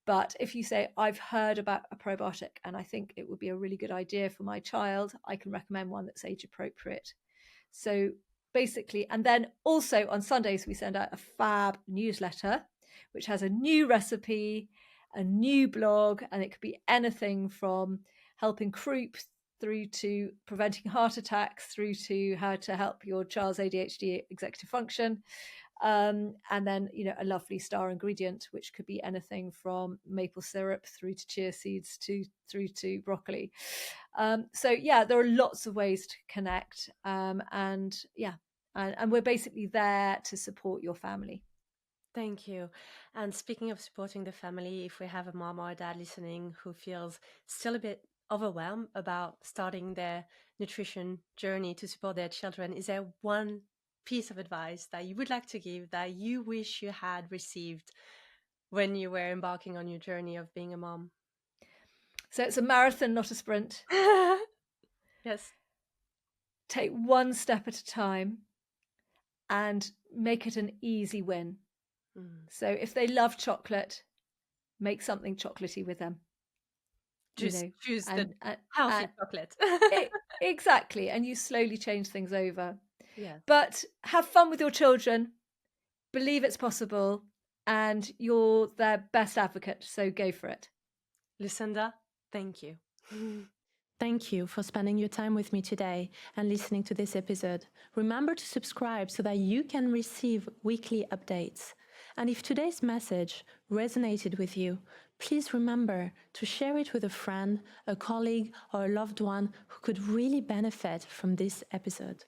But if you say, I've heard about a probiotic and I think it would be a really good idea for my child, I can recommend one that's age appropriate. So basically, and then also on Sundays, we send out a fab newsletter, which has a new recipe, a new blog, and it could be anything from helping croup through to preventing heart attacks, through to how to help your child's ADHD executive function. And then, a lovely star ingredient, which could be anything from maple syrup through to chia seeds through to broccoli. So there are lots of ways to connect. And we're basically there to support your family. Thank you. And speaking of supporting the family, if we have a mom or a dad listening who feels still a bit overwhelmed about starting their nutrition journey to support their children, is there one piece of advice that you would like to give that you wish you had received when you were embarking on your journey of being a mom? So it's a marathon, not a sprint. Yes. Take one step at a time and make it an easy win. So if they love chocolate, make something chocolatey with them. Just choose the healthy chocolate. Exactly. And you slowly change things over. Yes. But have fun with your children. Believe it's possible. And you're their best advocate. So go for it. Lucinda, thank you. Thank you for spending your time with me today and listening to this episode. Remember to subscribe so that you can receive weekly updates. And if today's message resonated with you, please remember to share it with a friend, a colleague, or a loved one who could really benefit from this episode.